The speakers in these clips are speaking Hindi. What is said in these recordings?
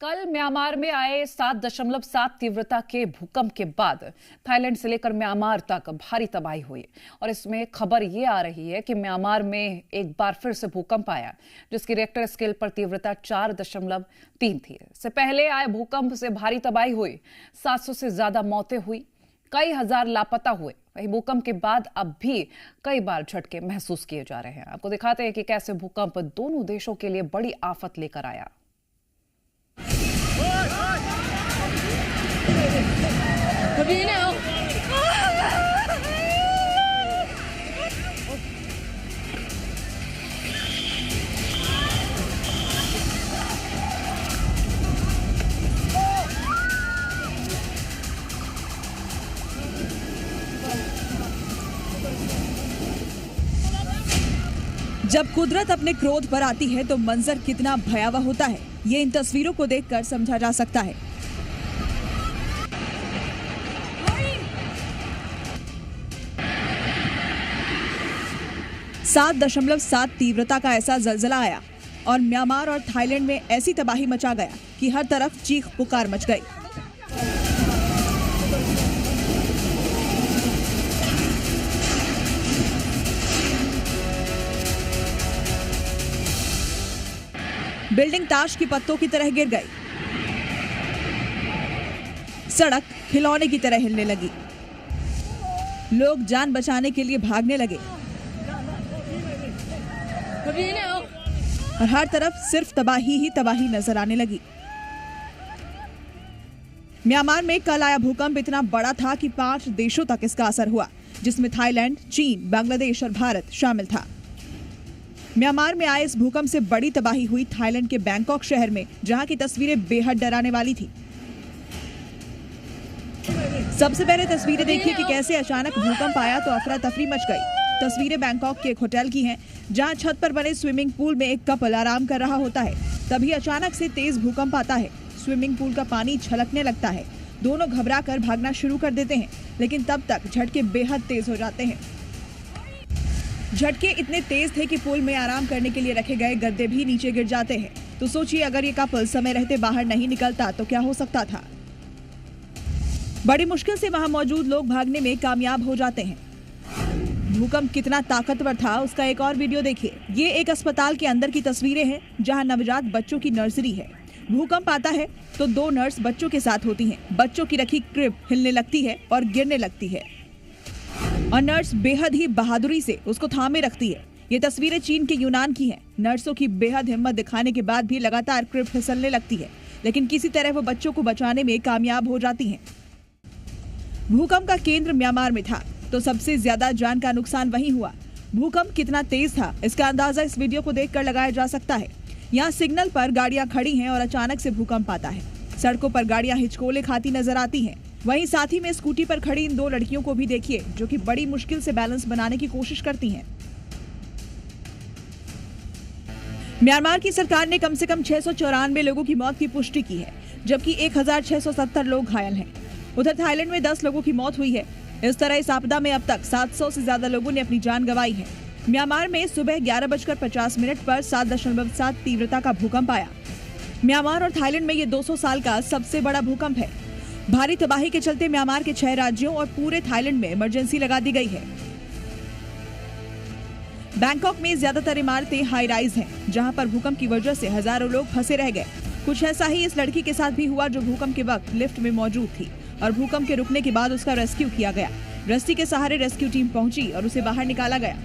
कल म्यांमार में आए 7.7 तीव्रता के भूकंप के बाद थाईलैंड से लेकर म्यांमार तक भारी तबाही हुई और इसमें खबर ये आ रही है कि म्यांमार में एक बार फिर से भूकंप आया जिसकी रिक्टर स्केल पर तीव्रता 4.3 थी। इससे पहले आए भूकंप से भारी तबाही हुई, 700 से ज्यादा मौतें हुई, कई हजार लापता हुए। वही भूकंप के बाद अब भी कई बार झटके महसूस किए जा रहे हैं। आपको दिखाते हैं कि कैसे भूकंप दोनों देशों के लिए बड़ी आफत लेकर आया। जब कुदरत अपने क्रोध पर आती है तो मंजर कितना भयावह होता है, ये इन तस्वीरों को देखकर समझा जा सकता है। सात 7.7 तीव्रता का ऐसा जलजला आया और म्यांमार और थाईलैंड में ऐसी तबाही मचा गया कि हर तरफ चीख पुकार मच गई। बिल्डिंग ताश की पत्तों की तरह गिर गई, सड़क खिलौने की तरह हिलने लगी, लोग जान बचाने के लिए भागने लगे और हर तरफ सिर्फ तबाही ही तबाही नजर आने लगी। म्यांमार में कल आया भूकंप इतना बड़ा था कि 5 देशों तक इसका असर हुआ, जिसमें थाईलैंड, चीन, बांग्लादेश और भारत शामिल था। म्यांमार में आए इस भूकंप से बड़ी तबाही हुई थाईलैंड के बैंकॉक शहर में, जहां की तस्वीरें बेहद डराने वाली थी। सबसे पहले तस्वीरें देखिए कि कैसे अचानक भूकंप आया तो अफरा तफरी मच गई। तस्वीरें बैंकॉक के एक होटल की हैं, जहां छत पर बने स्विमिंग पूल में एक कपल आराम कर रहा होता है। तभी अचानक से तेज भूकंप आता है, स्विमिंग पूल का पानी छलकने लगता है। दोनों घबराकर भागना शुरू कर देते हैं, लेकिन तब तक झटके बेहद तेज हो जाते हैं। झटके इतने तेज थे कि पूल में आराम करने के लिए रखे गए गद्दे भी नीचे गिर जाते हैं। तो सोचिए, अगर ये कपल समय रहते बाहर नहीं निकलता तो क्या हो सकता था। बड़ी मुश्किल से वहां मौजूद लोग भागने में कामयाब हो जाते हैं। भूकंप कितना ताकतवर था उसका एक और वीडियो देखिए। ये एक अस्पताल के अंदर की तस्वीरें हैं, जहां नवजात बच्चों की नर्सरी है। भूकंप आता है तो 2 नर्स बच्चों के साथ होती हैं। बच्चों की रखी क्रिब हिलने लगती है और गिरने लगती है और नर्स बेहद ही बहादुरी से उसको थामे रखती है। ये तस्वीरें चीन के यूनान की हैं। नर्सों की बेहद हिम्मत दिखाने के बाद भी लगातार क्रिब फिसलने लगती है, लेकिन किसी तरह वो बच्चों को बचाने में कामयाब हो जाती हैं। भूकंप का केंद्र म्यांमार में था, तो सबसे ज्यादा जान का नुकसान वहीं हुआ। भूकंप कितना तेज था इसका अंदाजा इस वीडियो को देखकर लगाया जा सकता है। यहाँ सिग्नल पर गाड़ियां खड़ी हैं और अचानक से भूकंप आता है। सड़कों पर गाड़ियां हिचकोले खाती नजर आती हैं। वहीं साथ ही में स्कूटी पर खड़ी इन 2 लड़कियों को भी देखिए, जो कि बड़ी मुश्किल से बैलेंस बनाने की कोशिश करती हैं। म्यांमार की सरकार ने कम से कम 694 लोगों की मौत की पुष्टि की है, जबकि 1670 लोग घायल हैं। उधर थाईलैंड में 10 लोगों की मौत हुई है। इस तरह इस आपदा में अब तक 700 से ज्यादा लोगों ने अपनी जान गंवाई है। म्यांमार में सुबह 11:50 पर 7.7 तीव्रता का भूकंप आया। म्यांमार और थाईलैंड में ये 200 साल का सबसे बड़ा भूकंप है। भारी तबाही के चलते म्यांमार के 6 राज्यों और पूरे थाईलैंड में इमरजेंसी लगा दी गई है। बैंकॉक में ज्यादातर इमारतें हाई राइज हैं, जहां पर भूकंप की वजह से हजारों लोग फंसे रह गए। कुछ ऐसा ही इस लड़की के साथ भी हुआ, जो भूकंप के वक्त लिफ्ट में मौजूद थी और भूकंप के रुकने के बाद उसका रेस्क्यू किया गया। रस्सी के सहारे रेस्क्यू टीम पहुंची और उसे बाहर निकाला गया।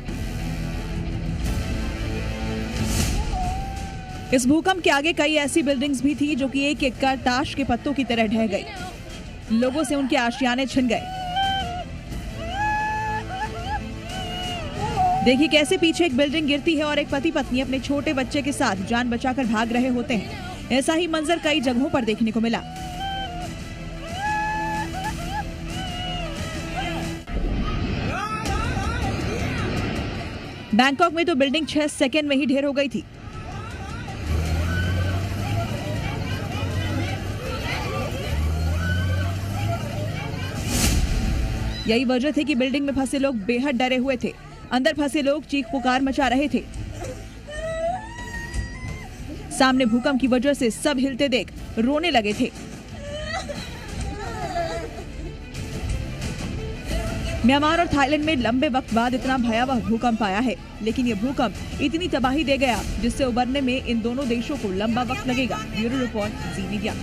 इस भूकंप के आगे कई ऐसी बिल्डिंग्स भी थी जो कि एक-एक कर ताश के पत्तों की तरह ढह गई। लोगों से उनके आशियाने छिन गए। देखिए कैसे पीछे एक बिल्डिंग गिरती है और एक पति पत्नी अपने छोटे बच्चे के साथ जान बचाकर भाग रहे होते हैं। ऐसा ही मंजर कई जगहों पर देखने को मिला। बैंकॉक में तो बिल्डिंग 6 सेकंड में ही ढेर हो गई थी। यही वजह थी कि बिल्डिंग में फंसे लोग बेहद डरे हुए थे। अंदर फंसे लोग चीख पुकार मचा रहे थे। सामने भूकंप की वजह से सब हिलते देख रोने लगे थे। म्यांमार और थाईलैंड में लंबे वक्त बाद इतना भयावह भूकंप आया है, लेकिन ये भूकंप इतनी तबाही दे गया जिससे उबरने में इन दोनों देशों को लंबा वक्त लगेगा। ब्यूरो रिपोर्ट, जी मीडिया।